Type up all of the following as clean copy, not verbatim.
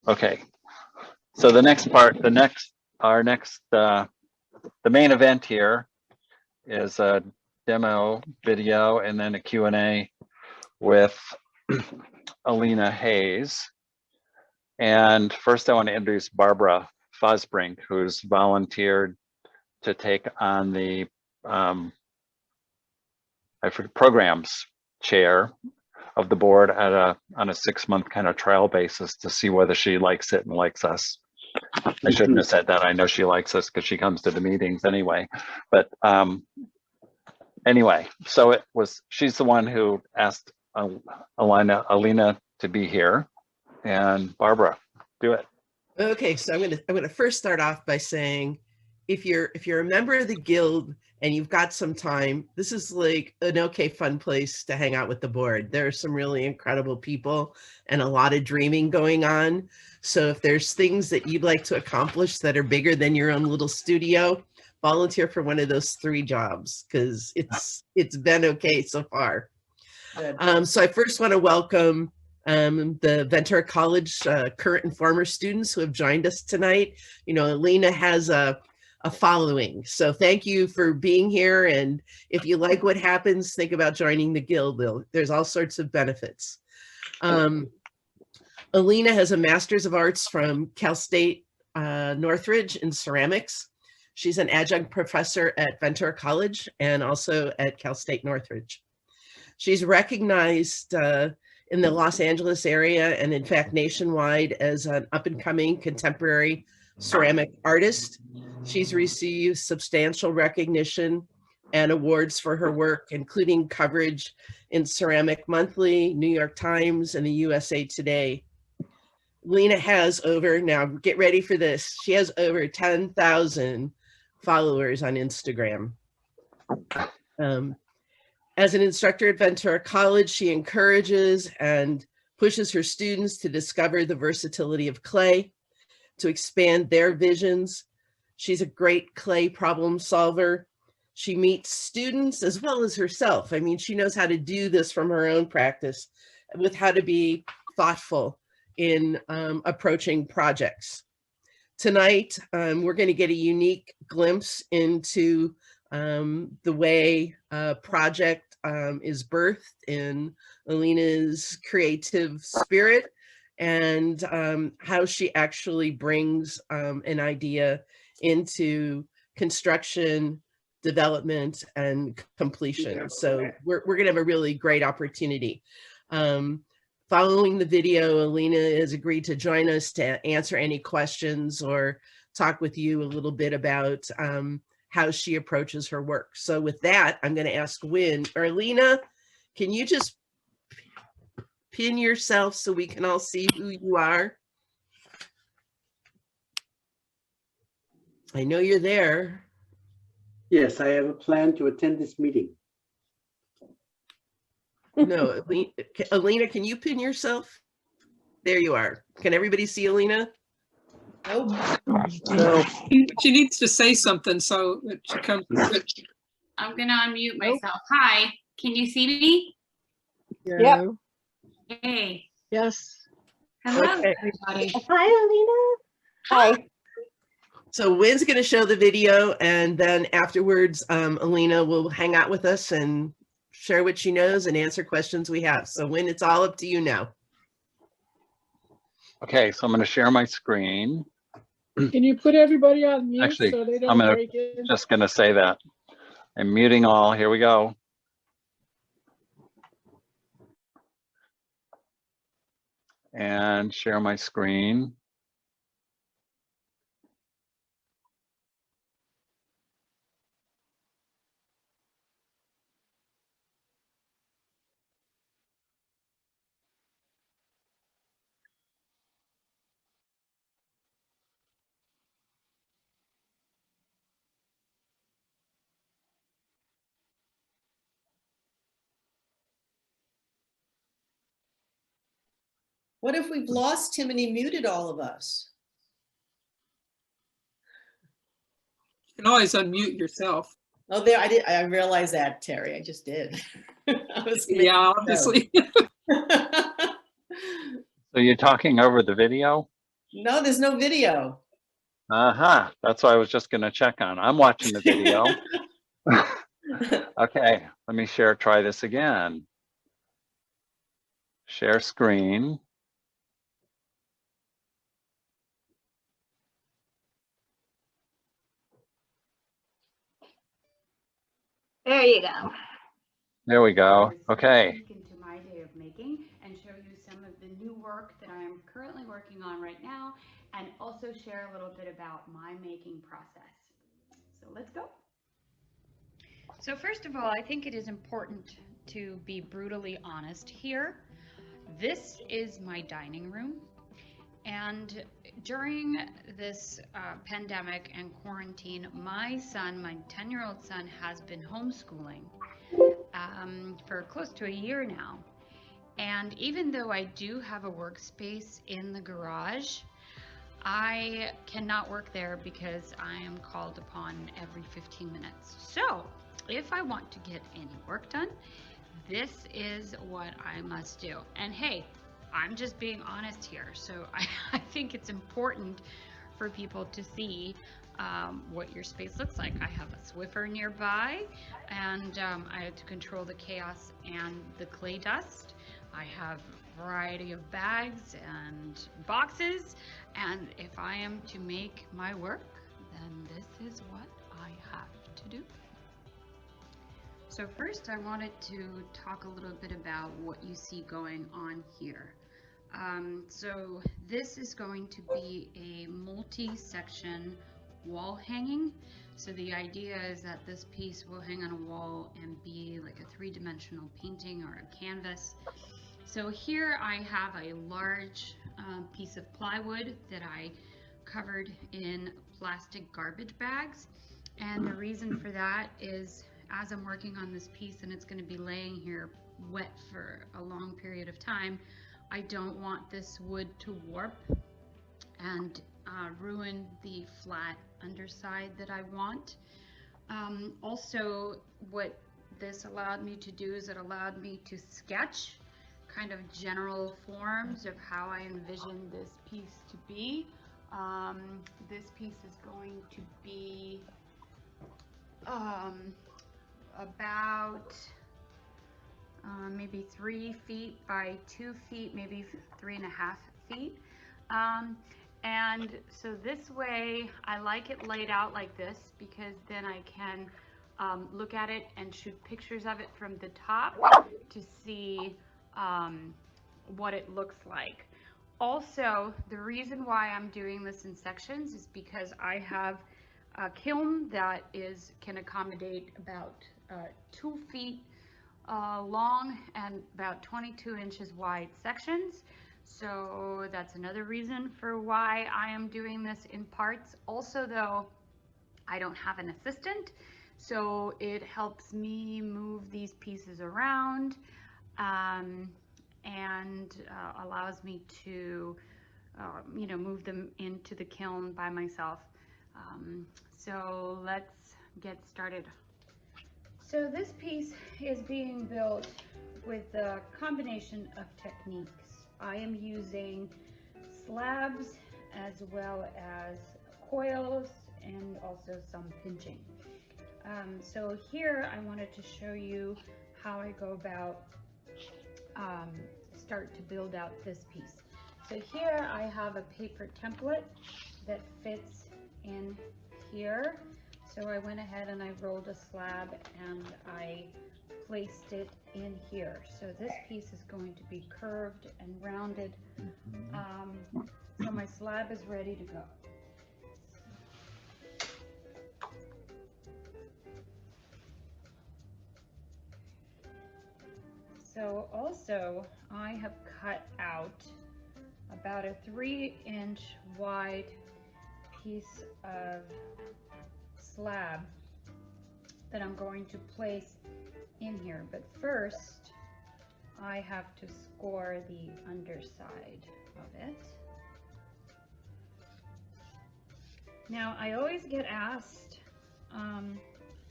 Okay, so the next part, the main event here is a demo video and then a Q&A with Alina Hayes. And first I want to introduce Barbara Fosbrink, who's volunteered to take on the programs chair of the board at on a 6-month kind of trial basis to see whether she likes it and likes us. I shouldn't have said that. I know she likes us because she comes to the meetings anyway. But anyway, so she's the one who asked Alina to be here. And Barbara, do it. Okay, so I'm gonna first start off by saying, if you're a member of the guild and you've got some time, this is like an okay, fun place to hang out with the board. There are some really incredible people and a lot of dreaming going on. So if there's things that you'd like to accomplish that are bigger than your own little studio, volunteer for one of those 3 jobs, because it's been okay so far. So I first want to welcome the Ventura College current and former students who have joined us tonight. You know, Alina has a following, so thank you for being here. And if you like what happens, think about joining the guild. There's all sorts of benefits. Alina has a Master's of Arts from Cal State Northridge in ceramics. She's an adjunct professor at Ventura College and also at Cal State Northridge. She's recognized in the Los Angeles area and in fact nationwide as an up-and-coming contemporary ceramic artist. She's received substantial recognition and awards for her work, including coverage in Ceramic Monthly, New York Times, and the USA Today. Alina has now get ready for this, she has over 10,000 followers on Instagram. As an instructor at Ventura College, she encourages and pushes her students to discover the versatility of clay, to expand their visions. She's a great clay problem solver. She meets students as well as herself. I mean, she knows how to do this from her own practice with how to be thoughtful in approaching projects. Tonight, we're going to get a unique glimpse into the way a project is birthed in Alina's creative spirit, and how she actually brings an idea into construction, development, and completion. So we're going to have a really great opportunity. Following the video, Alina has agreed to join us to answer any questions or talk with you a little bit about how she approaches her work. So with that, I'm going to ask Alina, can you just pin yourself so we can all see who you are? I know you're there. Yes, I have a plan to attend this meeting. No, Alina, can you pin yourself? There you are. Can everybody see Alina? No. She needs to say something so that she comes. I'm gonna unmute myself. Hi, can you see me? Yep. Hey. Yes. Hello, Okay. everybody. Hi, Alina. Hi. So Wynn's going to show the video, and then afterwards, Alina will hang out with us and share what she knows and answer questions we have. So Wynn, it's all up to you now. Okay, so I'm going to share my screen. Can you put everybody on mute Actually, so they don't I'm break in? just going to say that. I'm muting all. Here we go. And share my screen. What if we've lost him and he muted all of us? You can always unmute yourself. Oh, there, I realized that, Terry. I just did. Yeah, obviously. So you're talking over the video? No, there's no video. Uh-huh. That's what I was just gonna check on. I'm watching the video. Okay, let me try this again. Share screen. There you go. There we go. Okay. Peek into my day of making and show you some of the new work that I am currently working on right now, and also share a little bit about my making process. So let's go. So first of all, I think it is important to be brutally honest here. This is my dining room, and during this pandemic and quarantine, my son, my 10-year-old son, has been homeschooling for close to a year now. And even though I do have a workspace in the garage, I cannot work there because I am called upon every 15 minutes. So if I want to get any work done, this is what I must do. And hey, I'm just being honest here. So I think it's important for people to see what your space looks like. I have a Swiffer nearby, and I have to control the chaos and the clay dust. I have a variety of bags and boxes, and if I am to make my work, then this is what I have to do. So first I wanted to talk a little bit about what you see going on here. So this is going to be a multi-section wall hanging. So the idea is that this piece will hang on a wall and be like a three-dimensional painting or a canvas. So here I have a large piece of plywood that I covered in plastic garbage bags. And the reason for that is, as I'm working on this piece and it's going to be laying here wet for a long period of time, I don't want this wood to warp and ruin the flat underside that I want. Also, what this allowed me to do is it allowed me to sketch kind of general forms of how I envision this piece to be. This piece is going to be about maybe 3 feet by 2 feet, maybe 3.5 feet. And so this way, I like it laid out like this because then I can look at it and shoot pictures of it from the top to see what it looks like. Also, the reason why I'm doing this in sections is because I have a kiln that can accommodate about 2 feet long and about 22 inches wide sections. So that's another reason for why I am doing this in parts. Also, though, I don't have an assistant, so it helps me move these pieces around and allows me to move them into the kiln by myself. So let's get started. So this piece is being built with a combination of techniques. I am using slabs as well as coils and also some pinching. So here I wanted to show you how I go about start to build out this piece. So here I have a paper template that fits in here. So I went ahead and I rolled a slab and I placed it in here. So this piece is going to be curved and rounded. So my slab is ready to go. So also I have cut out about a 3-inch wide piece of slab that I'm going to place in here. But first I have to score the underside of it. Now I always get asked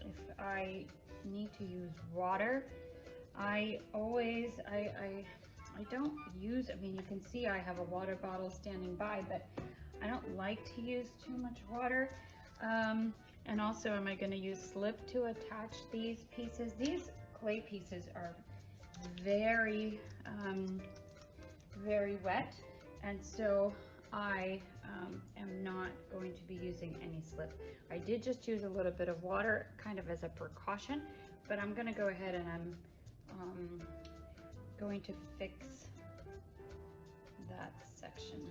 if I need to use water. I I don't use, I mean, you can see I have a water bottle standing by, but I don't like to use too much water. And also, am I going to use slip to attach these pieces? These clay pieces are very, very wet, and so I am not going to be using any slip. I did just use a little bit of water kind of as a precaution, but I'm going to go ahead and I'm going to fix that section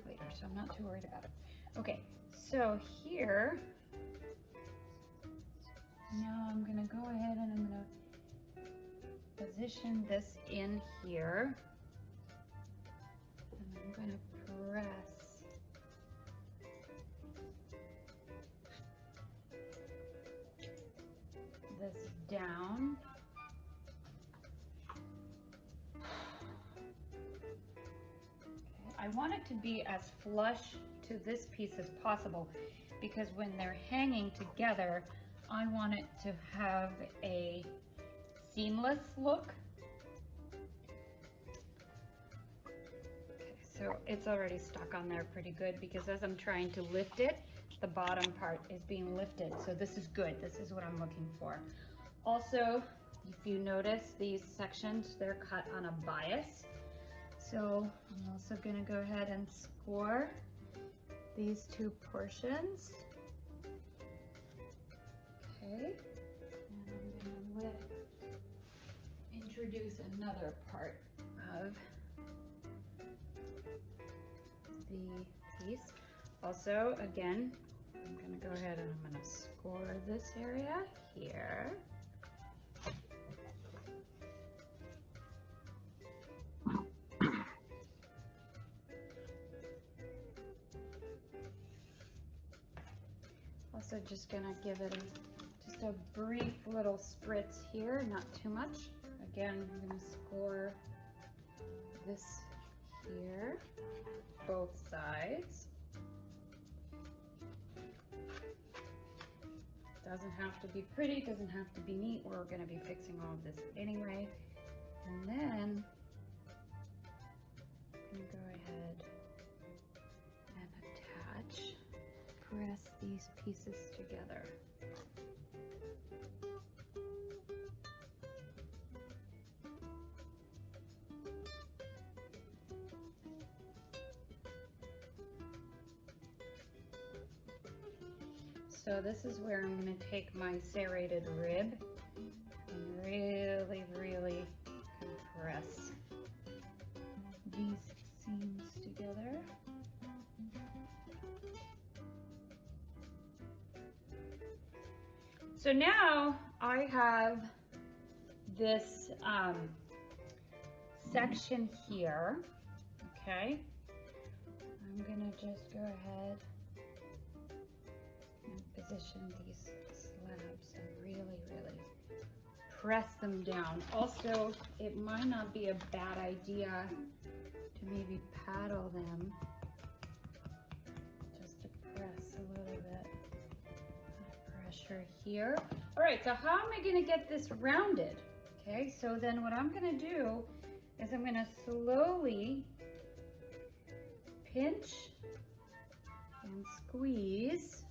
later, so I'm not too worried about it. Okay, so here, now I'm going to go ahead and I'm going to position this in here. And I'm going to press this down. Okay. I want it to be as flush to this piece as possible, because when they're hanging together, I want it to have a seamless look. Okay, so it's already stuck on there pretty good, because as I'm trying to lift it, the bottom part is being lifted. So this is good. This is what I'm looking for. Also, if you notice, these sections, they're cut on a bias. So I'm also going to go ahead and score these two portions. Okay, and I'm going to introduce another part of the piece. Also, again, I'm going to go ahead and I'm going to score this area here. Also, just going to give it just a brief little spritz here, not too much. Again, I'm going to score this here, both sides. Doesn't have to be pretty, doesn't have to be neat. We're going to be fixing all of this anyway. And then I'm going to go ahead and attach, press these pieces together. So this is where I'm going to take my serrated rib and really, really compress these seams together. So now I have this section here, okay? I'm going to just go ahead and position these slabs and really, really press them down. Also, it might not be a bad idea to maybe paddle them just to press a little bit of pressure here. All right, so how am I going to get this rounded? Okay, so then what I'm going to do is I'm going to slowly pinch and squeeze.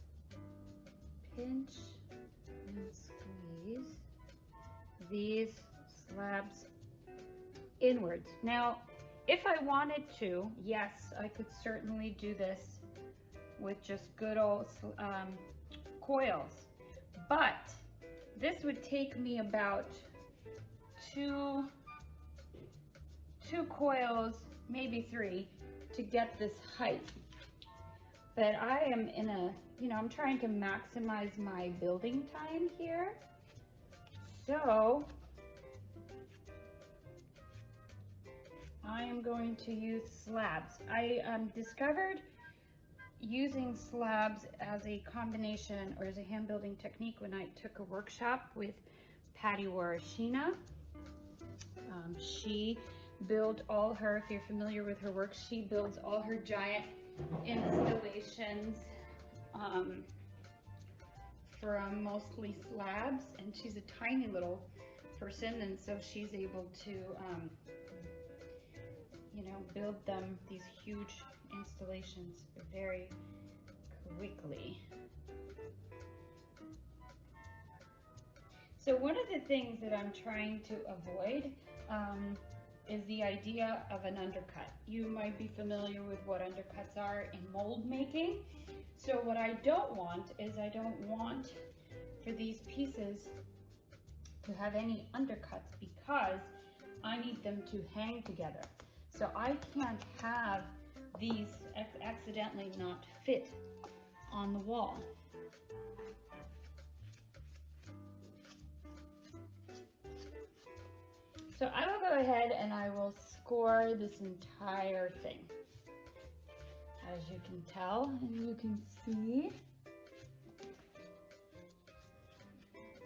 Pinch and squeeze these slabs inwards. Now, if I wanted to, yes, I could certainly do this with just good old coils, but this would take me about two coils, maybe 3, to get this height. But I am in a, I'm trying to maximize my building time here. So I am going to use slabs. I discovered using slabs as a combination or as a hand building technique when I took a workshop with Patty Warashina. She built all her, if you're familiar with her work, she builds all her giant installations from mostly slabs, and she's a tiny little person, and so she's able to, you know, build them, these huge installations very quickly. So one of the things that I'm trying to avoid is the idea of an undercut. You might be familiar with what undercuts are in mold making. So what I don't want is I don't want for these pieces to have any undercuts because I need them to hang together. So I can't have these accidentally not fit on the wall. So I will go ahead and I will score this entire thing. As you can tell and you can see.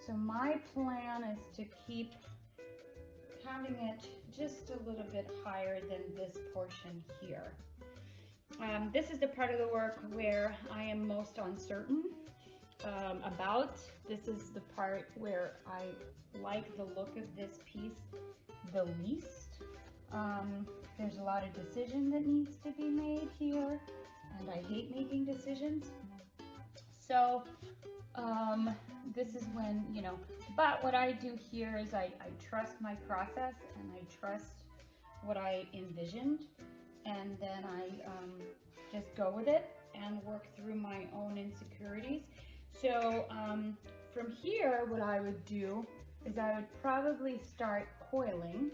So my plan is to keep having it just a little bit higher than this portion here. This is the part of the work where I am most uncertain about. This is the part where I like the look of this piece the least. There's a lot of decision that needs to be made here, and I hate making decisions. So this is when, you know, but what I do here is I trust my process and I trust what I envisioned, and then I just go with it and work through my own insecurities. So from here, what I would do is I would probably start coiling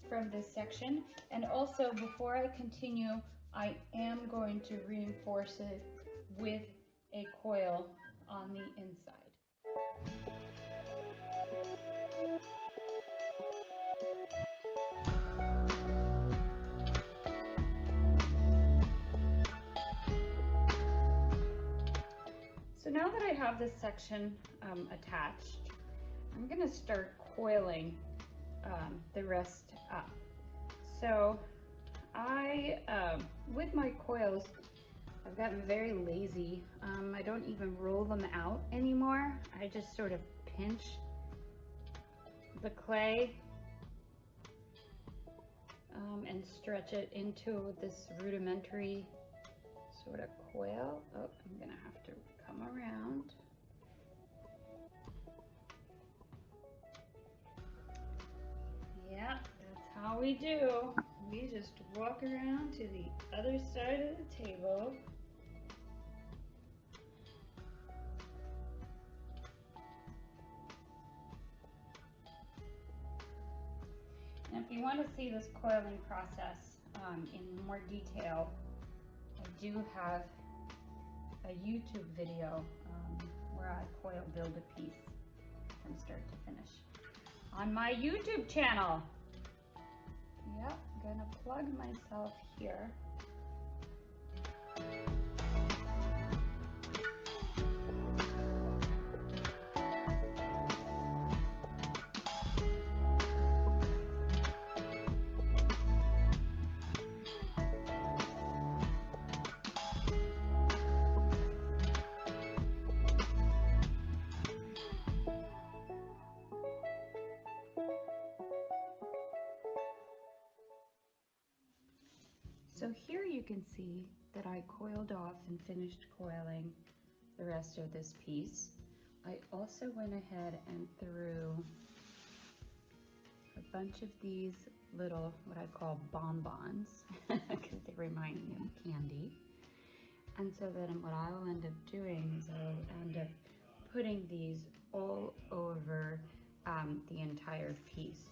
from this section, and also before I continue, I am going to reinforce it with a coil on the inside. So now that I have this section attached, I'm going to start coiling the rest up. So I, with my coils, I've gotten very lazy. I don't even roll them out anymore. I just sort of pinch the clay and stretch it into this rudimentary sort of coil. Oh, I'm gonna have to come around. Yeah, that's how we do. We just walk around to the other side of the table. And if you want to see this coiling process in more detail, I do have a YouTube video where I coil build a piece from start to finish on my YouTube channel. Yep, I'm gonna plug myself here. So here you can see that I coiled off and finished coiling the rest of this piece. I also went ahead and threw a bunch of these little, what I call bonbons, because they remind me of candy. And so then what I'll end up doing is I'll end up putting these all over the entire piece.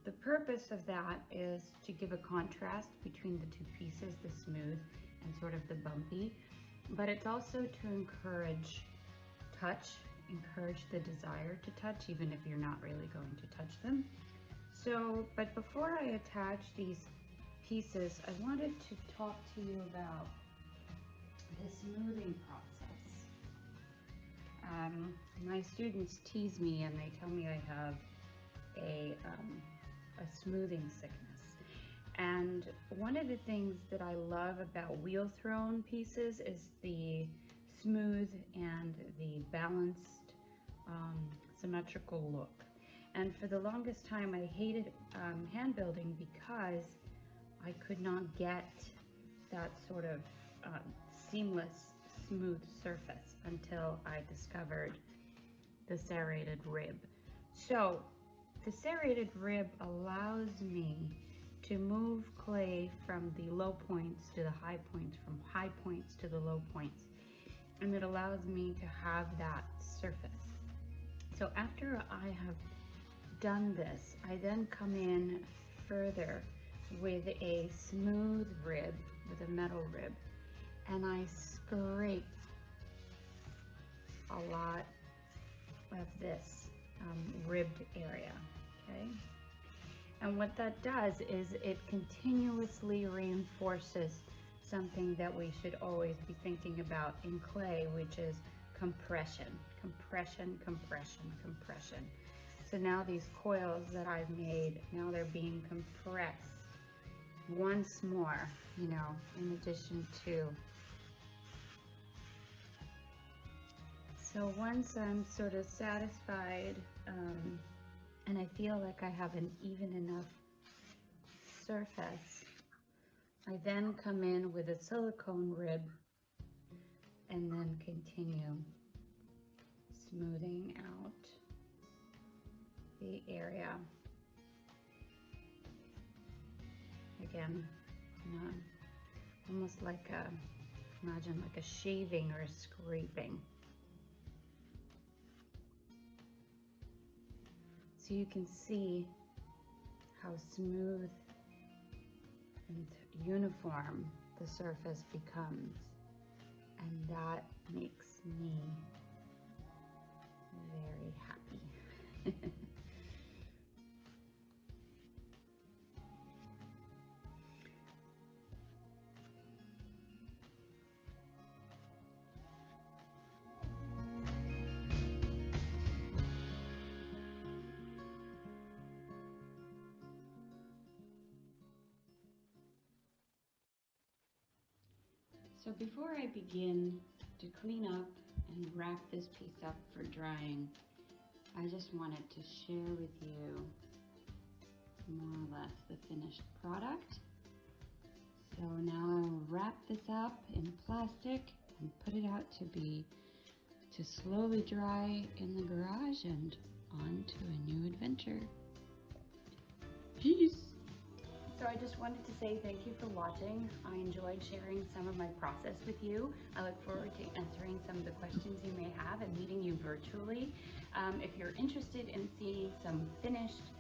The purpose of that is to give a contrast between the two pieces, the smooth and sort of the bumpy, but it's also to encourage touch, encourage the desire to touch, even if you're not really going to touch them. So, but before I attach these pieces, I wanted to talk to you about the smoothing process. My students tease me and they tell me I have a smoothing sickness. And one of the things that I love about wheel thrown pieces is the smooth and the balanced symmetrical look. And for the longest time, I hated hand building because I could not get that sort of seamless, smooth surface until I discovered the serrated rib. So the serrated rib allows me to move clay from the low points to the high points, from high points to the low points. And it allows me to have that surface. So after I have done this, I then come in further with a smooth rib, with a metal rib, and I scrape a lot of this ribbed area, okay? And what that does is it continuously reinforces something that we should always be thinking about in clay, which is compression, compression, compression, compression. So now these coils that I've made, now they're being compressed once more, you know, in addition to. So once I'm sort of satisfied, and I feel like I have an even enough surface, I then come in with a silicone rib and then continue smoothing out the area. Again, you know, almost like imagine like a shaving or a scraping. So you can see how smooth and uniform the surface becomes, and that makes me very happy. So before I begin to clean up and wrap this piece up for drying, I just wanted to share with you more or less the finished product. So now I'll wrap this up in plastic and put it out to slowly dry in the garage and on to a new adventure. Peace. So I just wanted to say thank you for watching. I enjoyed sharing some of my process with you. I look forward to answering some of the questions you may have and meeting you virtually. If you're interested in seeing some finished,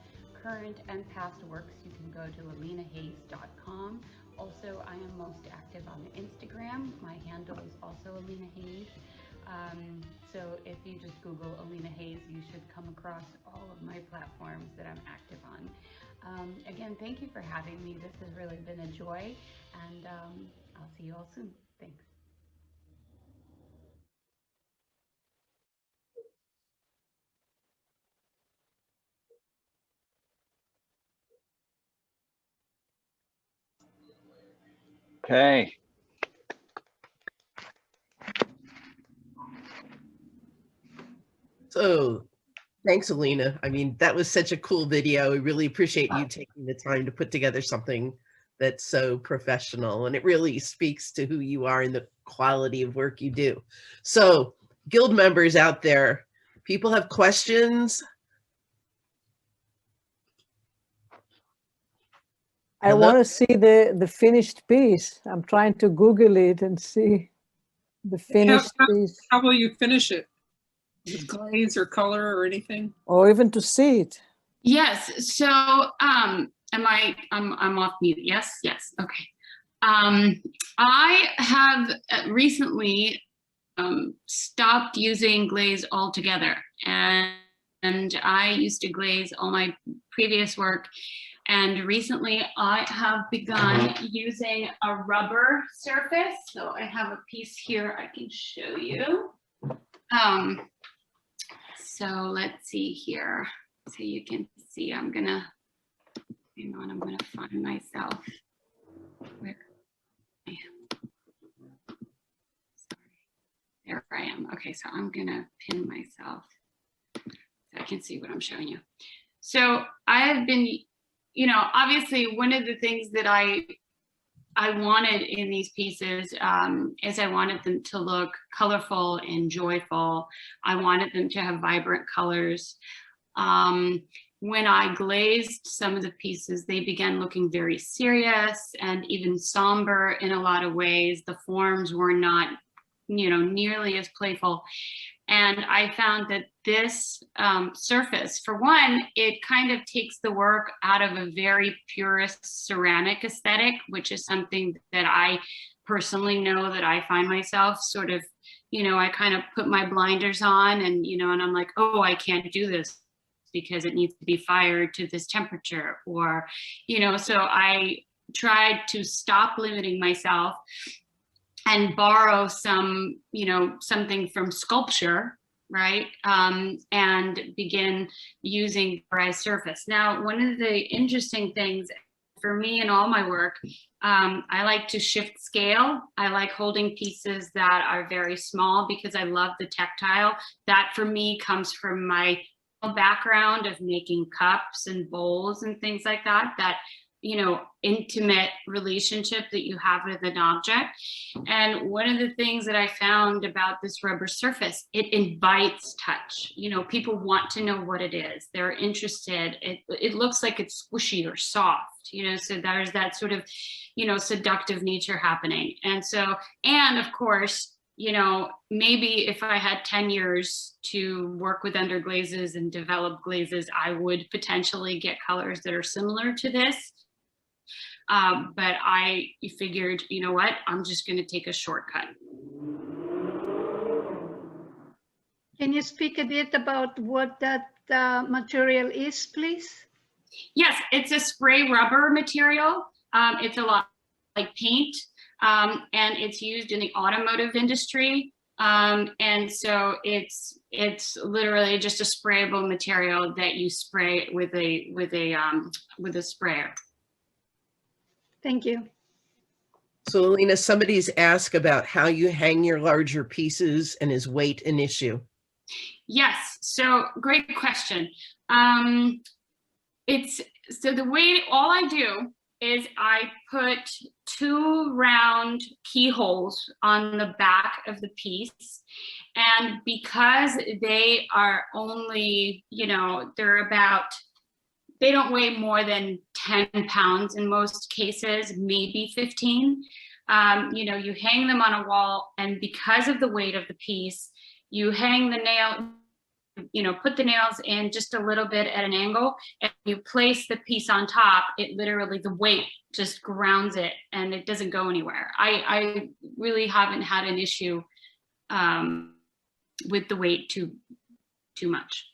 current, and past works, you can go to alinahays.com. Also, I am most active on Instagram. My handle is also Alina Hayes. So if you just Google Alina Hayes, you should come across all of my platforms that I'm active on. Again, thank you for having me. This has really been a joy, and I'll see you all soon. Thanks. Okay. So thanks, Alina. I mean, that was such a cool video. We really appreciate you taking the time to put together something that's so professional, and it really speaks to who you are and the quality of work you do. So guild members out there, people have questions? I Hello? want to see the finished piece. I'm trying to Google it and see the finished piece, How will you finish it? With glaze or color or anything? or even to see it. Yes. So, I'm off mute. Yes. Yes. Okay. I have recently stopped using glaze altogether, and I used to glaze all my previous work. And recently I have begun using a rubber surface. So I have a piece here I can show you. So let's see here. So you can see, I'm gonna find myself. Where am I? Sorry. There I am. Okay, so I'm gonna pin myself. So I can see what I'm showing you. So I have been, you know, obviously one of the things that I wanted in these pieces is I wanted them to look colorful and joyful. I wanted them to have vibrant colors. When I glazed some of the pieces, they began looking very serious and even somber in a lot of ways. The forms were not, you know, nearly as playful. And I found that this surface, for one, it kind of takes the work out of a very purist ceramic aesthetic, which is something that I personally know that I find myself sort of, you know, I kind of put my blinders on and, you know, and I'm like, oh, I can't do this because it needs to be fired to this temperature, or, you know, so I tried to stop limiting myself and borrow some, you know, something from sculpture, right? And begin using dry surface. Now, one of the interesting things for me in all my work, I like to shift scale. I like holding pieces that are very small because I love the tactile. That for me comes from my background of making cups and bowls and things like that, that, you know, intimate relationship that you have with an object. And one of the things that I found about this rubber surface, it invites touch. You know, people want to know what it is. They're interested. It looks like it's squishy or soft, you know, so there's that sort of, you know, seductive nature happening. And so, and of course, you know, maybe if I had 10 years to work with underglazes and develop glazes, I would potentially get colors that are similar to this. But I figured, you know what, I'm just going to take a shortcut. Can you speak a bit about what that material is, please? Yes, it's a spray rubber material. It's a lot like paint. And it's used in the automotive industry. And so it's literally just a sprayable material that you spray with a sprayer. Thank you. So Alina, somebody's asked about how you hang your larger pieces and is weight an issue? Yes, so great question. It's so the way, all I do is I put 2 round keyholes on the back of the piece. And because they are only, you know, they don't weigh more than 10 pounds in most cases, maybe 15. You know, you hang them on a wall, and because of the weight of the piece, you hang the nail, you know, put the nails in just a little bit at an angle, and you place the piece on top. It literally, the weight just grounds it and it doesn't go anywhere. I really haven't had an issue with the weight too much.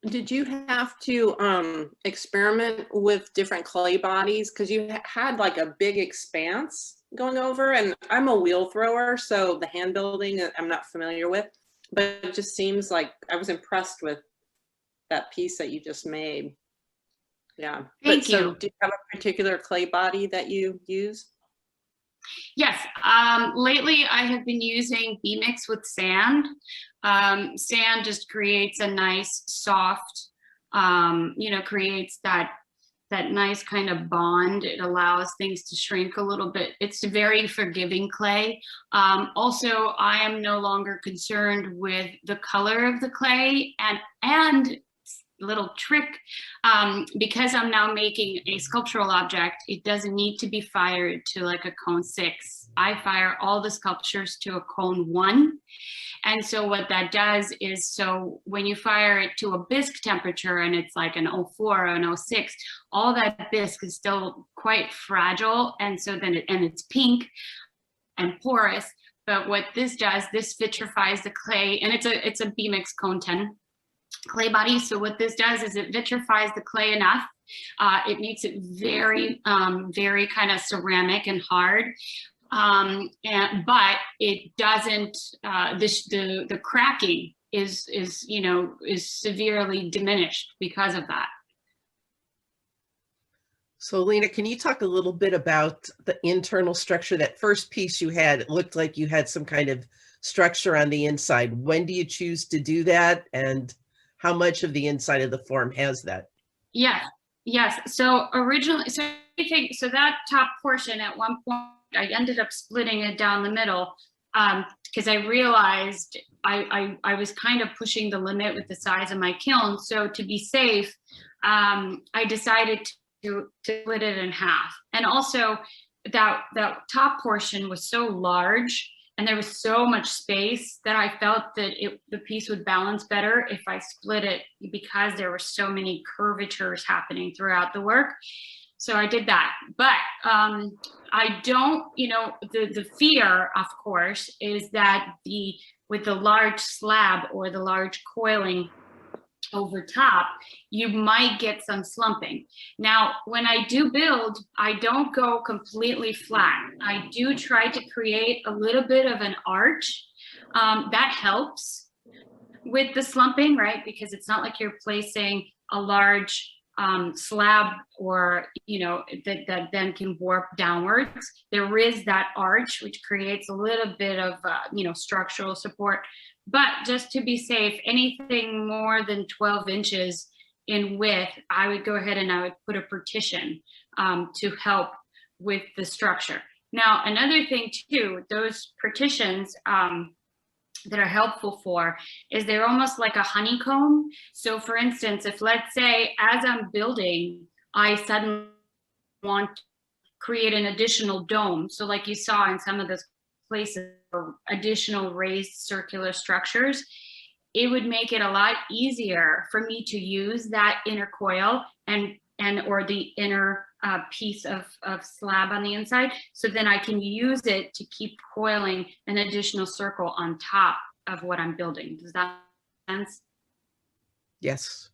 Did you have to experiment with different clay bodies? Because you had like a big expanse going over, and I'm a wheel thrower, so the hand building I'm not familiar with, but it just seems like I was impressed with that piece that you just made. Yeah. Thank you. So do you have a particular clay body that you use? Yes, lately I have been using B-mix with sand. Sand just creates a nice soft, you know, creates that nice kind of bond. It allows things to shrink a little bit. It's a very forgiving clay. Also, I am no longer concerned with the color of the clay, and little trick, because I'm now making a sculptural object, it doesn't need to be fired to like a cone 6. I fire all the sculptures to a cone 1. And so what that does is, so when you fire it to a bisque temperature and it's like an 04 or an 06, all that bisque is still quite fragile. And so then and it's pink and porous. But what this does, this vitrifies the clay, and it's a B-mix cone 10 clay body. So what this does is it vitrifies the clay enough. It makes it very, very kind of ceramic and hard. But it doesn't, the cracking is severely diminished because of that. So Alina, can you talk a little bit about the internal structure? That first piece you had, it looked like you had some kind of structure on the inside. When do you choose to do that? And how much of the inside of the form has that? Yes. So originally, so that top portion at one point, I ended up splitting it down the middle because I realized I was kind of pushing the limit with the size of my kiln. So to be safe, I decided to split it in half. And also that top portion was so large and there was so much space that I felt that the piece would balance better if I split it, because there were so many curvatures happening throughout the work. So I did that. But I don't, the fear, of course, is that with the large slab or the large coiling over top, you might get some slumping. Now, when I do build, I don't go completely flat. I do try to create a little bit of an arch. That helps with the slumping, right? Because it's not like you're placing a large slab or, that then can warp downwards. There is that arch, which creates a little bit of, structural support. But just to be safe, anything more than 12 inches in width, I would go ahead and I would put a partition to help with the structure. Now, another thing too, those partitions that are helpful for is they're almost like a honeycomb. So for instance, if let's say as I'm building, I suddenly want to create an additional dome. So like you saw in some of those places, additional raised circular structures, it would make it a lot easier for me to use that inner coil or the inner piece of slab on the inside. So then I can use it to keep coiling an additional circle on top of what I'm building. Does that make sense? Yes.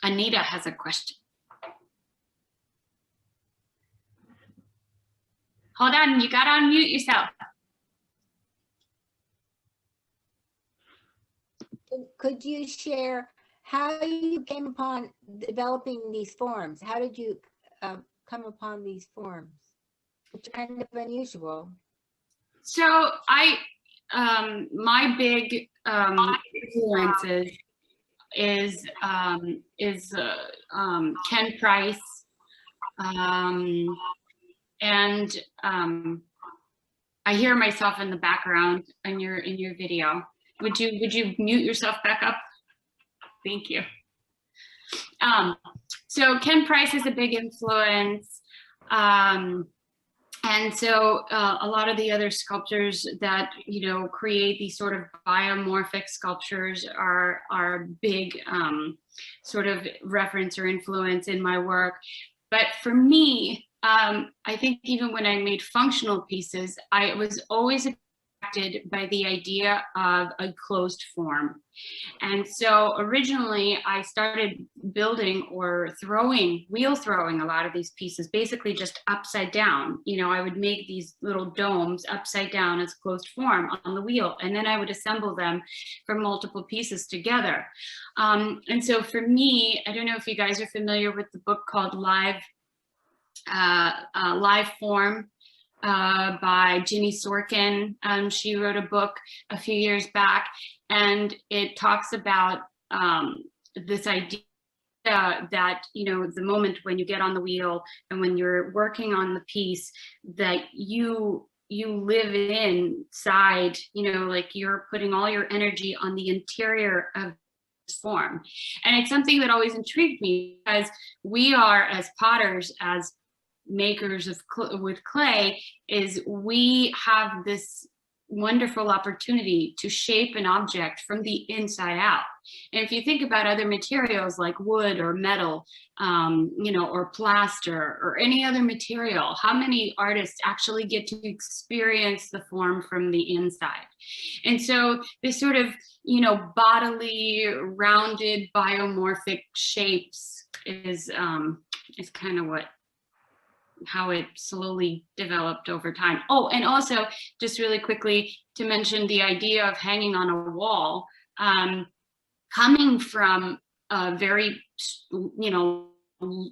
Anita has a question. Hold on, you gotta unmute yourself. Could you share how you came upon developing these forms? How did you come upon these forms, which are kind of unusual? So my big influences is Ken Price, and I hear myself in the background in your video. Would you mute yourself back up? Thank you. So Ken Price is a big influence. And so a lot of the other sculptors that, create these sort of biomorphic sculptures are big sort of reference or influence in my work. But for me, I think even when I made functional pieces, I was always attracted by the idea of a closed form. And so originally I started building or wheel throwing a lot of these pieces, basically just upside down. I would make these little domes upside down as closed form on the wheel, and then I would assemble them from multiple pieces together. And so for me, I don't know if you guys are familiar with the book called Live Form by Ginny Sorkin. She wrote a book a few years back, and it talks about this idea that, the moment when you get on the wheel and when you're working on the piece, that you live inside, like you're putting all your energy on the interior of this form. And it's something that always intrigued me, because we are, as potters, as makers with clay, is we have this wonderful opportunity to shape an object from the inside out. And if you think about other materials like wood or metal, or plaster or any other material, how many artists actually get to experience the form from the inside? And so this sort of, bodily, rounded, biomorphic shapes is kind of how it slowly developed over time. Oh, and also just really quickly to mention the idea of hanging on a wall, coming from a very, you know,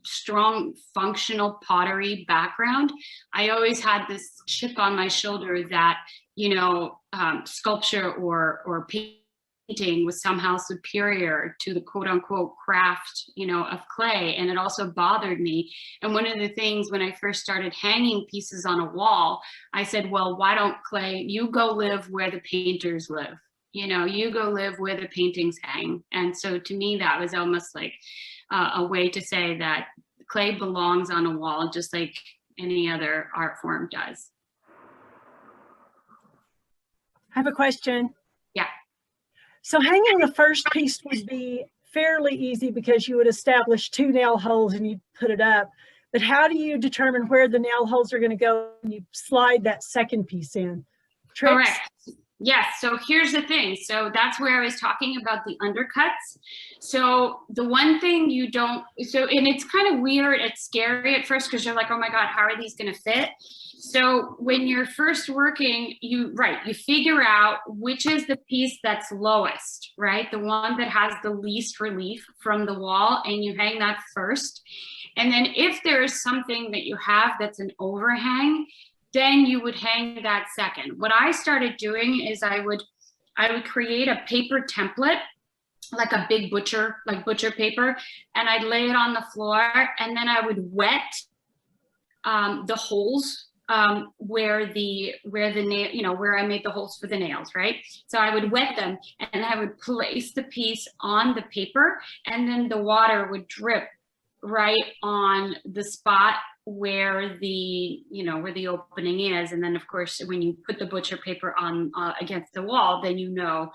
strong functional pottery background, I always had this chip on my shoulder that, you know, sculpture or painting was somehow superior to the quote unquote craft, you know, of clay. And it also bothered me. And one of the things when I first started hanging pieces on a wall, I said, well, why don't clay, you go live where the painters live. You know, you go live where the paintings hang. And so to me, that was almost like a way to say that clay belongs on a wall, just like any other art form does. I have a question. Yeah. So hanging the first piece would be fairly easy because you would establish 2 nail holes and you put it up. But how do you determine where the nail holes are going to go when you slide that second piece in? Tricks? Correct. Yes, so here's the thing. So that's where I was talking about the undercuts. So the one thing you don't, so, and it's kind of weird, it's scary at first because you're like, oh my God, how are these gonna fit? So when you're first working, you figure out which is the piece that's lowest, right? The one that has the least relief from the wall, and you hang that first. And then if there is something that you have that's an overhang, then you would hang that second. What I started doing is I would create a paper template, like a big butcher paper, and I'd lay it on the floor, and then I would wet the holes where the nail, you know, where I made the holes for the nails, right? So I would wet them, and I would place the piece on the paper, and then the water would drip right on the spot where the, you know, where the opening is. And then of course, when you put the butcher paper on against the wall, then you know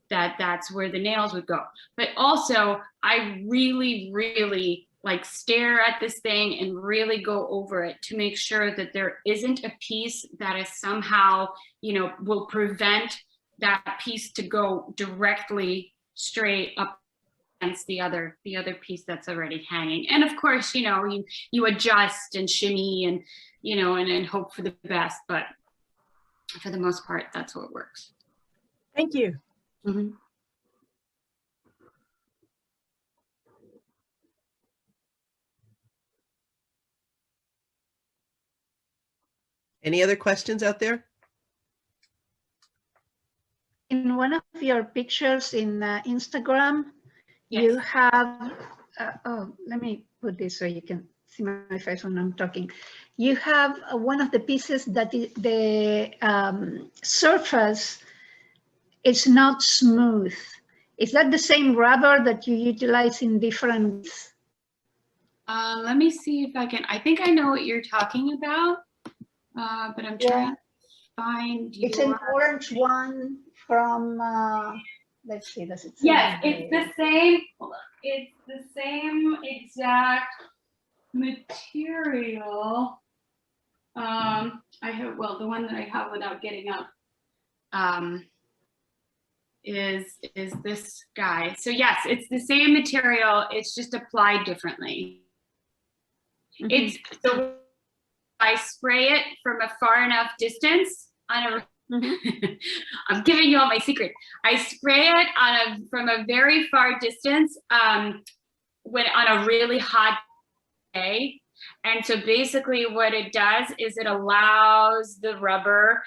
that that's where the nails would go. But also I really, really like stare at this thing and really go over it to make sure that there isn't a piece that is somehow, you know, will prevent that piece to go directly straight up against the other piece that's already hanging. And of course, you know, you adjust and shimmy and, you know, and hope for the best, but for the most part, that's what works. Thank you. Mm-hmm. Any other questions out there? In one of your pictures in Instagram, yes, you have, oh, let me put this so you can see my face when I'm talking. You have one of the pieces that the surface is not smooth. Is that the same rubber that you utilize in different? Let me see if I think I know what you're talking about, but I'm trying to find you. It's an orange one from, let's see, does it say? Yes, it's the same. It's the same exact material. I have, well, the one that I have without getting up is this guy. So yes, it's the same material. It's just applied differently. Mm-hmm. It's so I spray it from a far enough distance on a. Mm-hmm. I'm giving you all my secret. I spray it from a very far distance when on a really hot day. And so basically what it does is it allows the rubber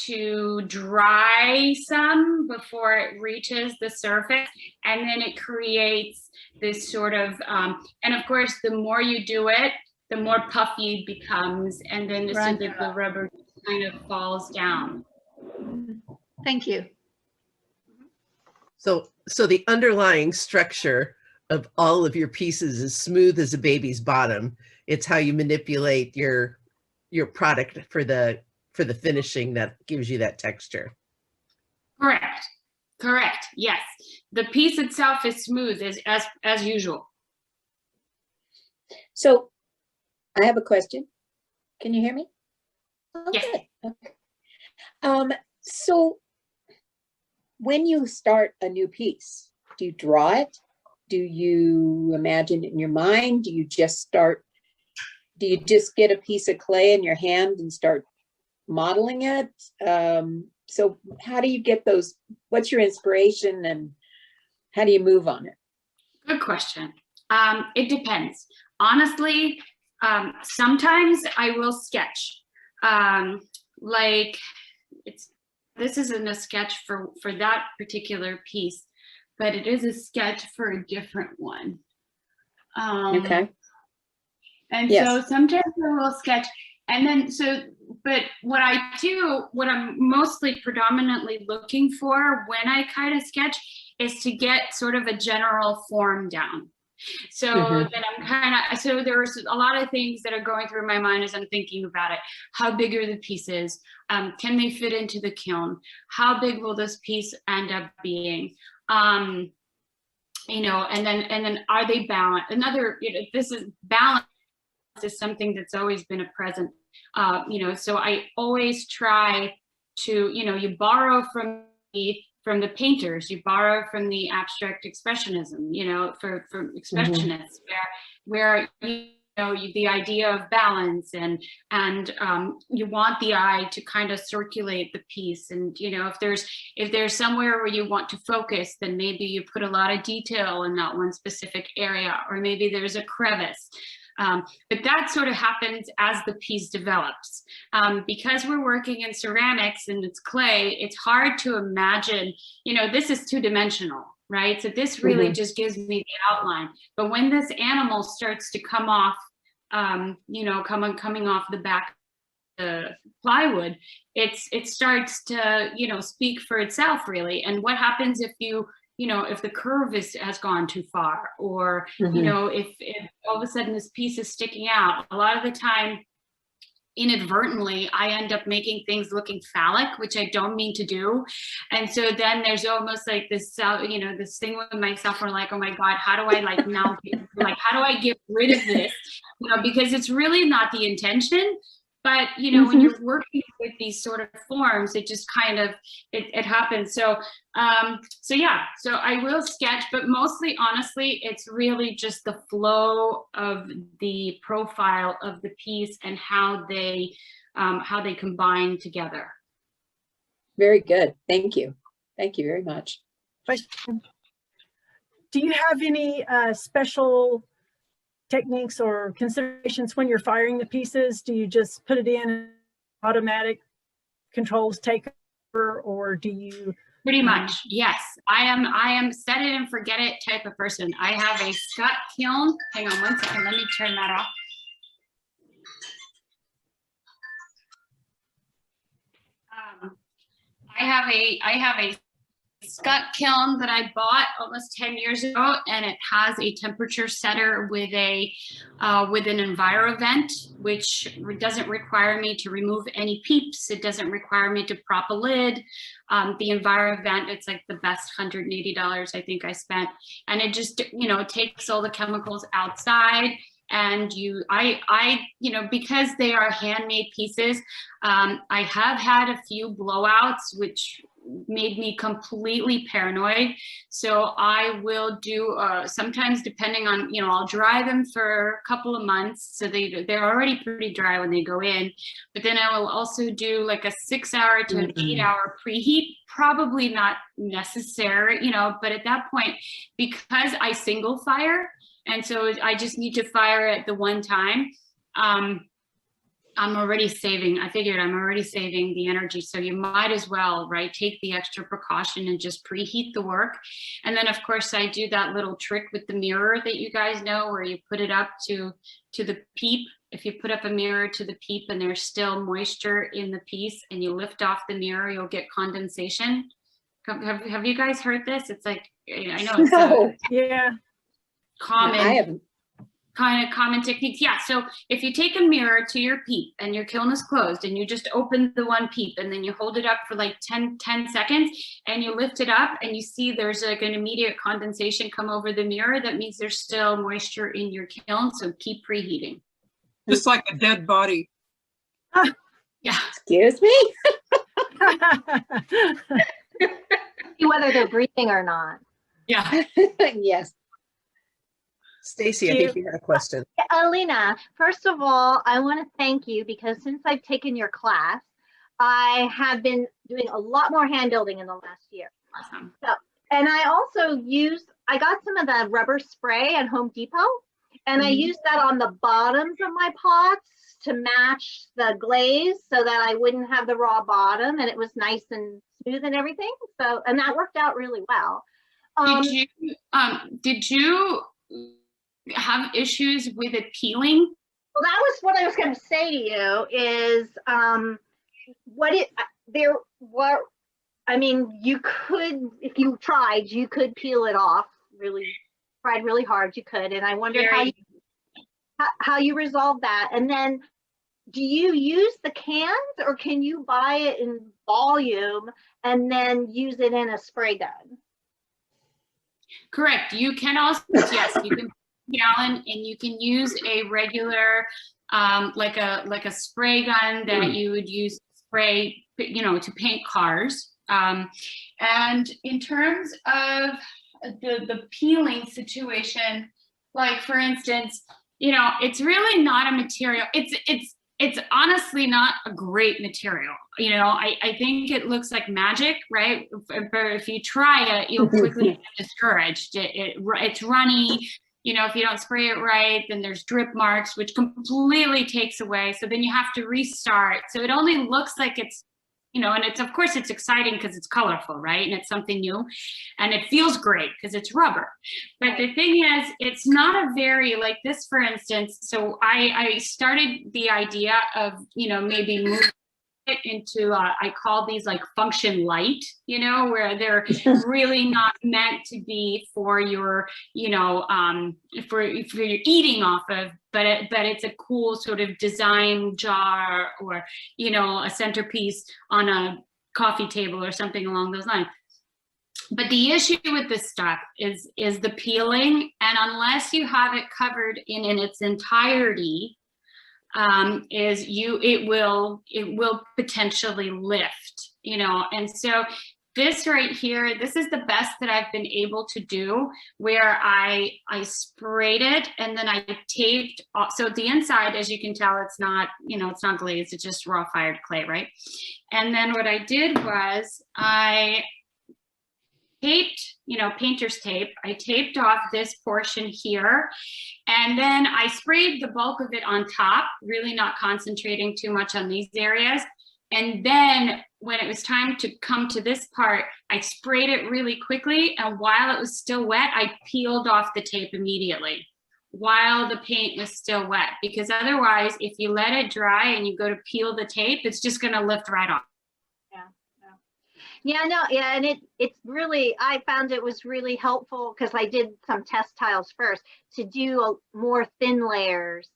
to dry some before it reaches the surface. And then it creates this sort of, and of course, the more you do it, the more puffy it becomes. And then so that the rubber kind of falls down. Thank you. So the underlying structure of all of your pieces is smooth as a baby's bottom. It's how you manipulate your product for the finishing that gives you that texture. Correct. Yes, the piece itself is smooth as usual. So, I have a question. Can you hear me? Oh, yes. Good. Okay. So, when you start a new piece, do you draw it? Do you imagine it in your mind? Do you just get a piece of clay in your hand and start modeling it? So how do you get those? What's your inspiration and how do you move on it? Good question. It depends. Honestly, sometimes I will sketch. Like this isn't a sketch for that particular piece, but it is a sketch for a different one. Okay. And Yes. so sometimes I will sketch, and then but what I'm mostly predominantly looking for when I kind of sketch is to get sort of a general form down. So that I'm so there's a lot of things that are going through my mind as I'm thinking about it. How big are the pieces? Can they fit into the kiln? How big will this piece end up being? You know, and then are they balanced? Another, you know, this is balance is something that's always been a present. You know, so I always try to, you know, you borrow from the painters, you borrow from the abstract expressionism, you know, from expressionists, where you know the idea of balance and you want the eye to kind of circulate the piece, and you know, if there's somewhere where you want to focus, then maybe you put a lot of detail in that one specific area, or maybe there's a crevice. But that sort of happens as the piece develops. Because we're working in ceramics and it's clay, it's hard to imagine, you know, this is two-dimensional, right? So this really just gives me the outline. But when this animal starts to come off, you know, coming off the back of the plywood, it starts to, you know, speak for itself really. And what happens if you know, if the curve has gone too far, or, you know, if all of a sudden this piece is sticking out. A lot of the time, inadvertently, I end up making things looking phallic, which I don't mean to do. And so then there's almost like this, you know, this thing with myself where like, oh my God, how do I like now, like, how do I get rid of this? You know, because it's really not the intention. But, you know, when you're working with these sort of forms, it just kind of, it happens. So, so yeah, so I will sketch, but mostly, honestly, it's really just the flow of the profile of the piece and how they combine together. Very good. Thank you. Thank you very much. Question. Do you have any special techniques or considerations when you're firing the pieces? Do you just put it in, automatic controls take over, or do you? Pretty much, yes. I am set it and forget it type of person. I have a Scott kiln. Hang on one second, let me turn that off. I have a Scott kiln that I bought almost 10 years ago, and it has a temperature setter with an EnviroVent, which doesn't require me to remove any peeps. It doesn't require me to prop a lid. The EnviroVent, it's like the best $180 I think I spent, and it just, you know, takes all the chemicals outside. And you know, because they are handmade pieces, I have had a few blowouts, which made me completely paranoid. So I will do, sometimes depending on, you know, I'll dry them for a couple of months. So they're already pretty dry when they go in, but then I will also do like a 6-hour to an 8-hour preheat. Probably not necessary, you know, but at that point, because I single fire, and so I just need to fire at the one time, I'm already saving, I figured I'm already saving the energy. So you might as well, right, take the extra precaution and just preheat the work. And then of course I do that little trick with the mirror that you guys know, where you put it up to the peep. If you put up a mirror to the peep and there's still moisture in the piece and you lift off the mirror, you'll get condensation. Have you guys heard this? It's like, I know it's yeah, common. Kind of common techniques. Yeah, so if you take a mirror to your peep and your kiln is closed and you just open the one peep and then you hold it up for like 10 seconds and you lift it up and you see there's like an immediate condensation come over the mirror, that means there's still moisture in your kiln, so keep preheating. Just like a dead body. Yeah. Excuse me? Whether they're breathing or not. Yeah. Yes. Stacy, I think you had a question. Alina, first of all, I want to thank you, because since I've taken your class, I have been doing a lot more hand building in the last year. Awesome. So, and I also use I got some of the rubber spray at Home Depot, and I used that on the bottoms of my pots to match the glaze so that I wouldn't have the raw bottom, and it was nice and smooth and everything. So, and that worked out really well. Did you have issues with it peeling? Well, that was what I was going to say to you is I mean, you could, if you tried, you could peel it off. Tried really hard, you could. And I wondered how you resolve that. And then, do you use the cans, or can you buy it in volume and then use it in a spray gun? Correct. You can also, yes, you can gallon, and you can use a regular like a spray gun that you would use to spray, to paint cars. And in terms of the peeling situation, like for instance, it's really not a material. It's honestly not a great material. I think it looks like magic, right? But if you try it, you'll quickly get discouraged. It's runny. If you don't spray it right, then there's drip marks, which completely takes away. So then you have to restart. So it only looks like it's, and it's, of course, it's exciting because it's colorful, right? And it's something new, and it feels great because it's rubber. But the thing is, it's not a very, like this, for instance. So I started the idea of, maybe moving it into, I call these like function light, where they're really not meant to be for your, for your eating off of, but it's a cool sort of design jar, or, a centerpiece on a coffee table or something along those lines. But the issue with this stuff is the peeling, and unless you have it covered in its entirety, it will potentially lift, and so this right here, this is the best that I've been able to do, where I sprayed it and then I taped. So the inside, as you can tell, it's not, it's not glazed, it's just raw fired clay, right? And then what I did was I taped, painter's tape. I taped off this portion here, and then I sprayed the bulk of it on top, really not concentrating too much on these areas. And then when it was time to come to this part, I sprayed it really quickly, and while it was still wet, I peeled off the tape immediately while the paint was still wet, because otherwise, if you let it dry and you go to peel the tape, it's just going to lift right off. And it's really, I found it was really helpful because I did some test tiles first to do more thin layers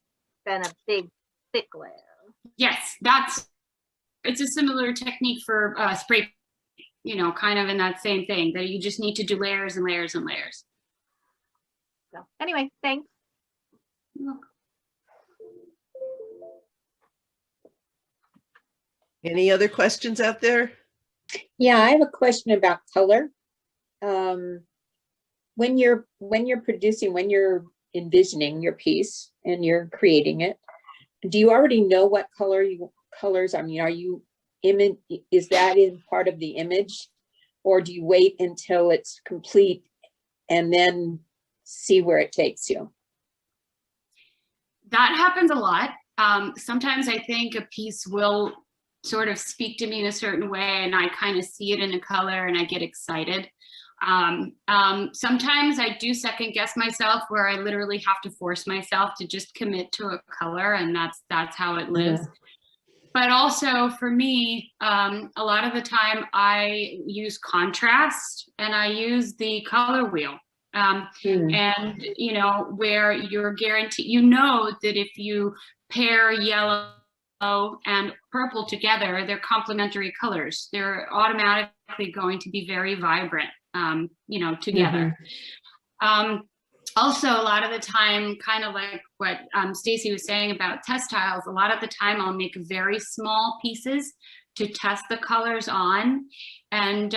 than a big thick layer. Yes, it's a similar technique for spray, kind of in that same thing, that you just need to do layers and layers and layers. So anyway, thanks. Any other questions out there? Yeah, I have a question about color. When you're producing, when you're envisioning your piece and you're creating it, do you already know what colors? I mean, is that in part of the image, or do you wait until it's complete and then see where it takes you? That happens a lot. Sometimes I think a piece will sort of speak to me in a certain way, and I kind of see it in a color and I get excited. Sometimes I do second guess myself, where I literally have to force myself to just commit to a color, and that's how it lives. But also for me, a lot of the time I use contrast, and I use the color wheel. And where you're guaranteed, that if you pair yellow and purple together, they're complementary colors. They're automatically going to be very vibrant, together. Also, a lot of the time, kind of like what Stacy was saying about test tiles, a lot of the time I'll make very small pieces to test the colors on, and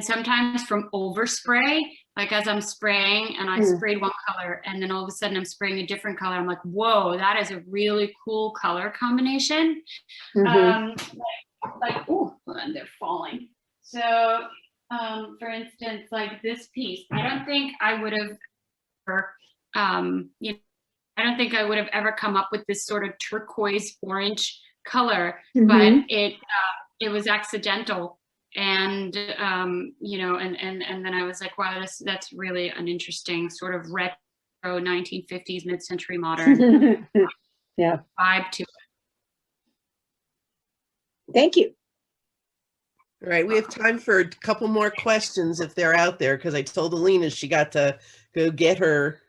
sometimes from overspray, like as I'm spraying and I sprayed one color and then all of a sudden I'm spraying a different color, I'm like, whoa, that is a really cool color combination. Like, oh, hold on, they're falling. So for instance, like this piece, I don't think I would have, you know, I don't think I would have ever come up with this sort of turquoise orange color, but it was accidental. And, you know, and then I was like, wow, that's really an interesting sort of retro 1950s, mid-century modern Yeah. vibe to it. Thank you. All right, we have time for a couple more questions if they're out there, because I told Alina she got to go get her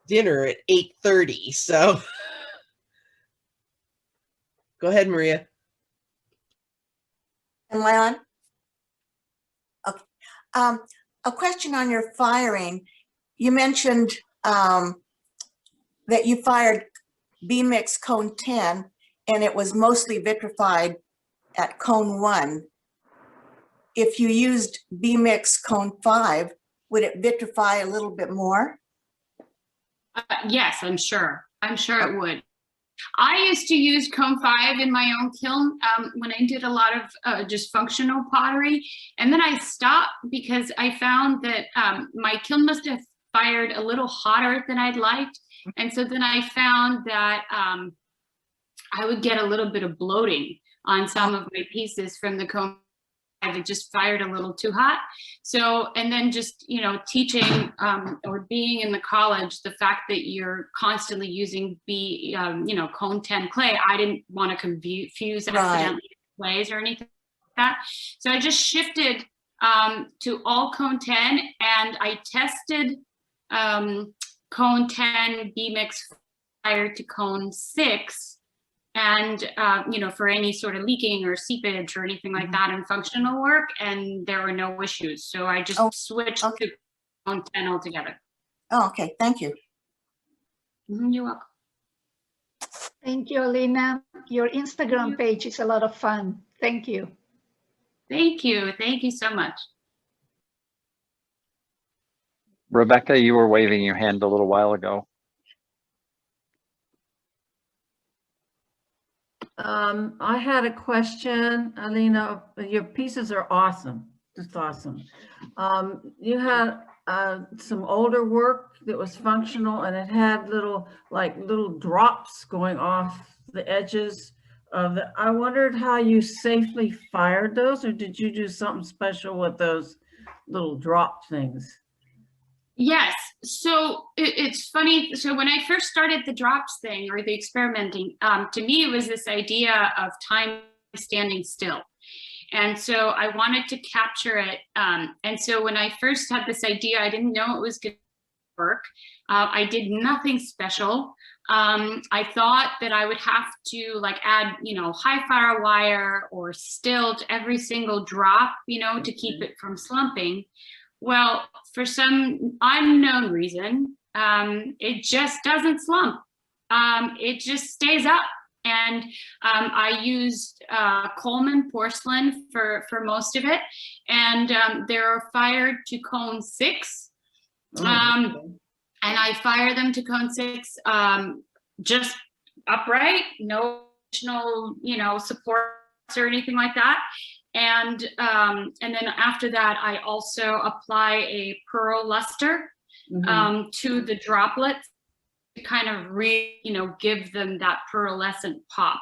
dinner at 8:30. So go ahead, Maria. Am I on? Okay. A question on your firing. You mentioned that you fired B-mix cone 10 and it was mostly vitrified at cone 1. If you used B-mix cone 5, would it vitrify a little bit more? Yes, I'm sure. I'm sure it would. I used to use cone 5 in my own kiln when I did a lot of just functional pottery. And then I stopped because I found that my kiln must have fired a little hotter than I'd liked. And so then I found that I would get a little bit of bloating on some of my pieces from the cone. It just fired a little too hot. So, and then just, you know, teaching or being in the college, the fact that you're constantly using you know, cone 10 clay, I didn't want to confuse accidentally clays or anything like that. So I just shifted to all cone 10 and I tested cone 10 B-mix fired to cone 6. And, you know, for any sort of leaking or seepage or anything like that in functional work, and there were no issues. So I just switched to cone 10 altogether. Oh, okay. Thank you. You're welcome. Thank you, Alina. Your Instagram page is a lot of fun. Thank you. Thank you. Thank you so much. Rebecca, you were waving your hand a little while ago. I had a question, Alina. Your pieces are awesome, just awesome. You had some older work that was functional, and it had little drops going off the edges of the. I wondered how you safely fired those, or did you do something special with those little drop things? Yes. So it's funny. So when I first started the drops thing or the experimenting, to me, it was this idea of time standing still. And so I wanted to capture it. And so when I first had this idea, I didn't know it was going to work. I did nothing special. I thought that I would have to like add, you know, high fire wire or stilt every single drop, you know, to keep it from slumping. Well, for some unknown reason, it just doesn't slump. It just stays up. And I used Coleman porcelain for most of it. And they're fired to cone 6. And I fire them to cone 6 just upright, no additional, you know, supports or anything like that. And then after that, I also apply a pearl luster to the droplets to kind of you know, give them that pearlescent pop.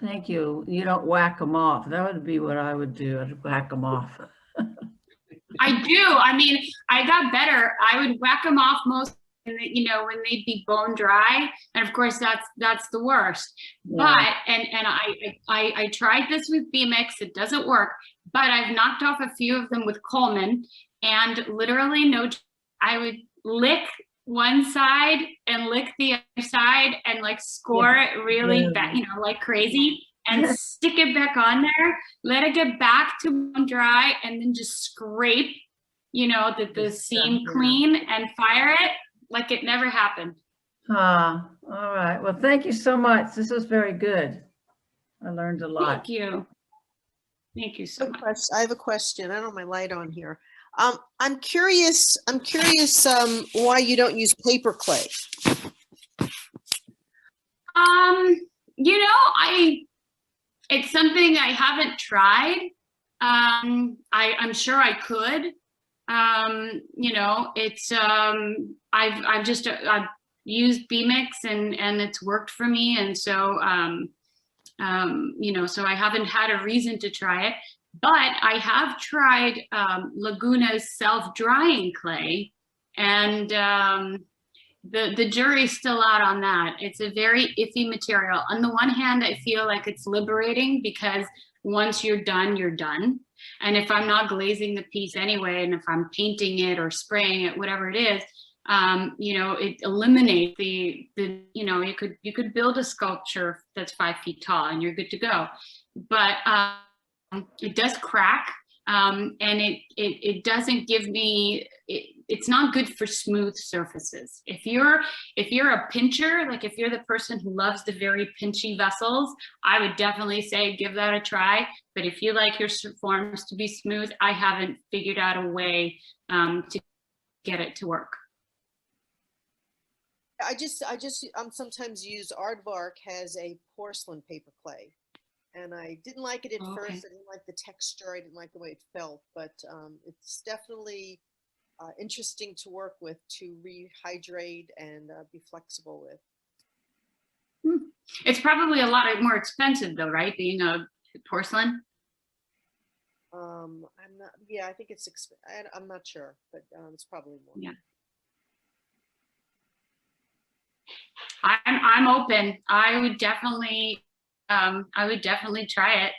Thank you. You don't whack them off. That would be what I would do. I'd whack them off. I do. I mean, I got better. I would whack them off most, you know, when they'd be bone dry, and of course that's the worst. Yeah. But and I tried this with B-mix. It doesn't work. But I've knocked off a few of them with Coleman, and literally I would lick one side and lick the other side and like score it really bad, you know, like crazy, and stick it back on there. Let it get back to bone dry, and then just scrape, you know, the seam clean and fire it like it never happened. All right. Well, thank you so much. This was very good. I learned a lot. Thank you. Thank you so much. I have a question. I don't have my light on here. I'm curious why you don't use paper clay. You know, it's something I haven't tried. I'm sure I could. You know, it's I've used B-Mix and it's worked for me, and so you know, so I haven't had a reason to try it. But I have tried Laguna's self-drying clay, and the jury's still out on that. It's a very iffy material. On the one hand, I feel like it's liberating because once you're done, you're done. And if I'm not glazing the piece anyway, and if I'm painting it or spraying it, whatever it is, you know, it eliminates the you know, you could build a sculpture that's 5 feet tall and you're good to go. But it does crack, and it doesn't give me, it's not good for smooth surfaces. If you're a pincher, like if you're the person who loves the very pinchy vessels, I would definitely say give that a try. But if you like your forms to be smooth, I haven't figured out a way to get it to work. I sometimes use Aardvark has a porcelain paper clay, and I didn't like it at first. I didn't like the texture. I didn't like the way it felt, but it's definitely interesting to work with, to rehydrate and be flexible with. It's probably a lot more expensive though, right? Being a porcelain. I'm not. Yeah, I think it's. I'm not sure, but it's probably more. Yeah. I'm open. I would definitely try it.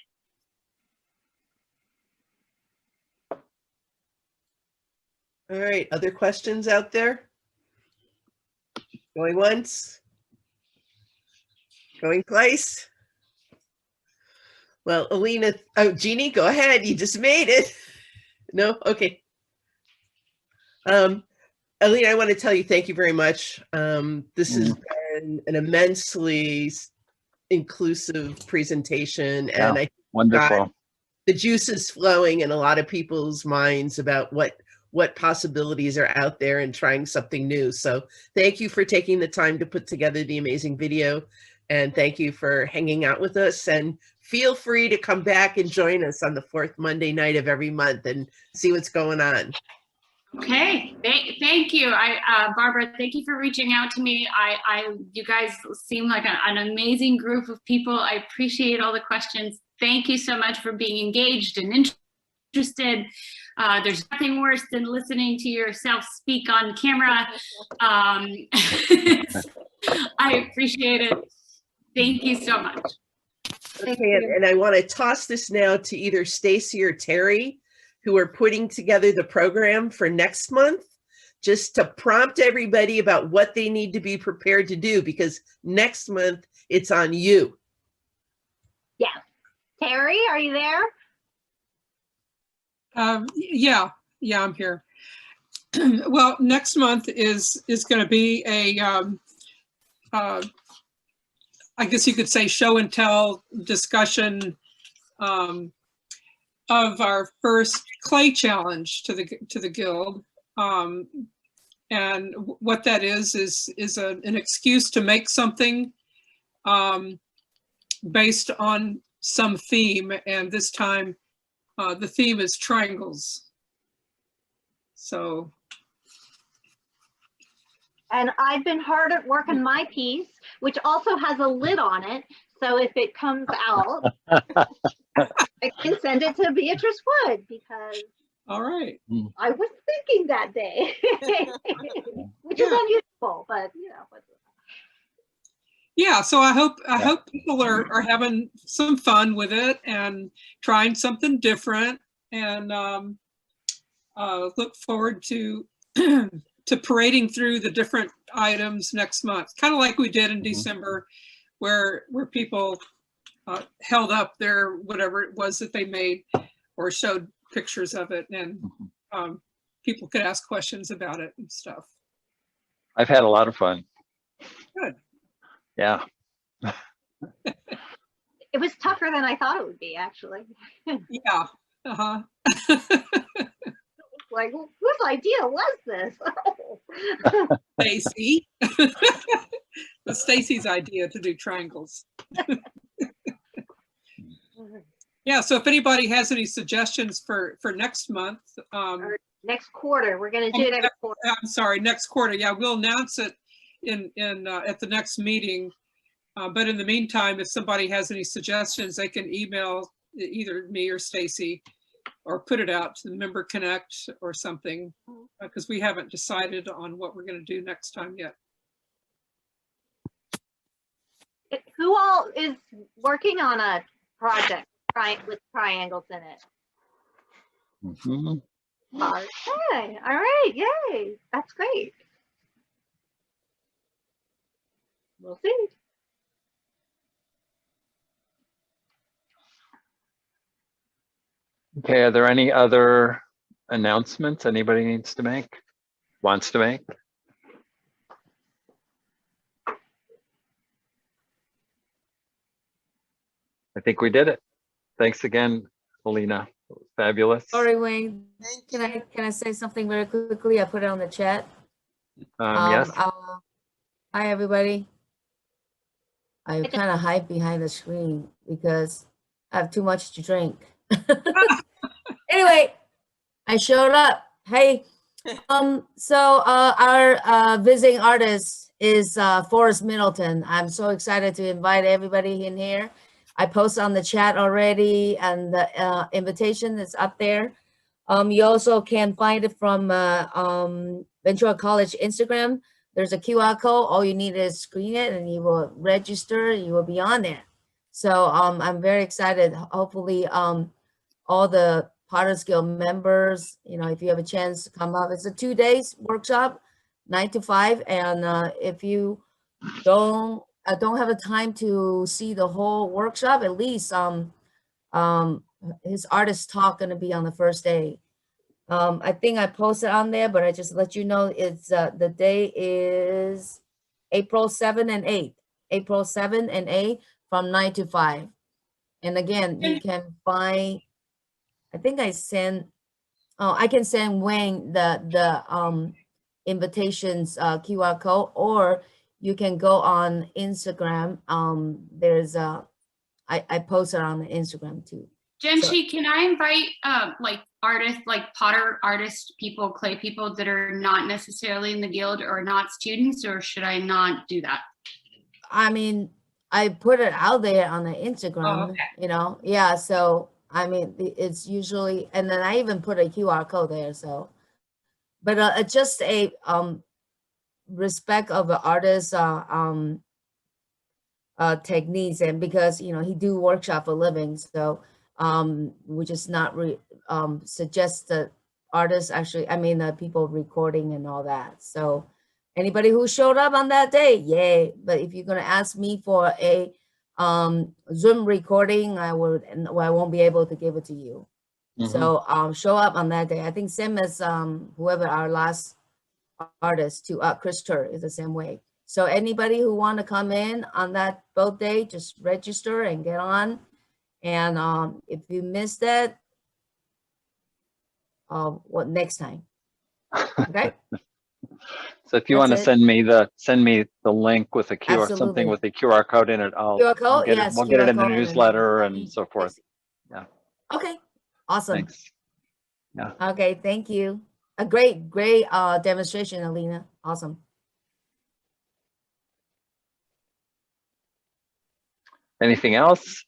All right, other questions out there? Going once? Going twice? Well, Alina, oh, Jeannie, go ahead. You just made it. No? Okay. Alina, I want to tell you thank you very much. This has been an immensely inclusive presentation, and I think wonderful. The juice is flowing in a lot of people's minds about what possibilities are out there and trying something new. So thank you for taking the time to put together the amazing video, and thank you for hanging out with us, and feel free to come back and join us on the 4th Monday night of every month and see what's going on. Okay, thank you. Barbara, thank you for reaching out to me. You guys seem like an amazing group of people. I appreciate all the questions. Thank you so much for being engaged and interested. There's nothing worse than listening to yourself speak on camera. I appreciate it. Thank you so much. Okay, and I want to toss this now to either Stacy or Terry, who are putting together the program for next month, just to prompt everybody about what they need to be prepared to do, because next month it's on you. Yeah. Terry, are you there? Yeah, I'm here. Well, next month is going to be a, I guess you could say, show and tell discussion of our first clay challenge to the guild, and what that is an excuse to make something based on some theme, and this time the theme is triangles. So. And I've been hard at work on my piece, which also has a lid on it. So if it comes out, I can send it to Beatrice Wood, because all right, I was thinking that day, which is unusual, but you know. Yeah, so I hope people are having some fun with it and trying something different, and look forward to to parading through the different items next month, kind of like we did in December, where people held up their whatever it was that they made or showed pictures of it, and people could ask questions about it and stuff. I've had a lot of fun. Good. Yeah. It was tougher than I thought it would be, actually. Yeah. Like, whose idea was this? Stacy. It's Stacy's idea to do triangles. Yeah, so if anybody has any suggestions for next month, Or next quarter, we're gonna do it every quarter. I'm sorry, next quarter. Yeah, we'll announce it in at the next meeting. But in the meantime, if somebody has any suggestions, they can email either me or Stacy, or put it out to the Member Connect or something, because we haven't decided on what we're going to do next time yet. Who all is working on a project with triangles in it? Mhm. Okay, all right, yay, that's great. We'll see. Okay, are there any other announcements anybody needs to make, wants to make? I think we did it. Thanks again, Alina. It was fabulous. Sorry, Wayne. Can I say something very quickly? I put it on the chat. Yes. Hi, everybody. I kind of hide behind the screen because I have too much to drink. Anyway, I showed up. Hey, so our visiting artist is Forrest Middleton. I'm so excited to invite everybody in here. I posted on the chat already, and the invitation is up there. You also can find it from Ventura College Instagram. There's a QR code. All you need is screen it, and you will register. You will be on there. So I'm very excited. Hopefully, all the Potter's Guild members, you know, if you have a chance to come up, it's a 2 days workshop, 9 to 5. And if you don't have the time to see the whole workshop, at least his artist talk gonna be on the first day. I think I posted on there, but I just let you know it's the day is April 7 and 8. April 7 and 8 from 9 to 5. And again, you can find, I think I sent, I can send Wayne the invitations QR code, or you can go on Instagram. There's I posted on the Instagram too. Genshi, can I invite like artists, like Potter artists, people, clay people that are not necessarily in the guild or not students, or should I not do that? I mean, I put it out there on the Instagram, okay. You know, yeah. So I mean, it's usually, and then I even put a QR code there. So, but just a respect of the artist techniques, and because you know he do workshop for a living, so we just not suggest the artists actually, I mean the people recording and all that. So anybody who showed up on that day, yay. But if you're gonna ask me for a Zoom recording, I won't be able to give it to you. So show up on that day. I think same as whoever our last artist to Chris Tur is the same way. So anybody who want to come in on that both day, just register and get on. And if you missed that, what next time? Okay. So if you want to send me the link with a QR, Absolutely. something with a QR code in it, QR code? Yes, we'll get it QR in the code and newsletter and so forth. Yeah. Okay. Awesome. Thanks. Yeah. Okay. Thank you. A great demonstration, Alina. Awesome. Anything else?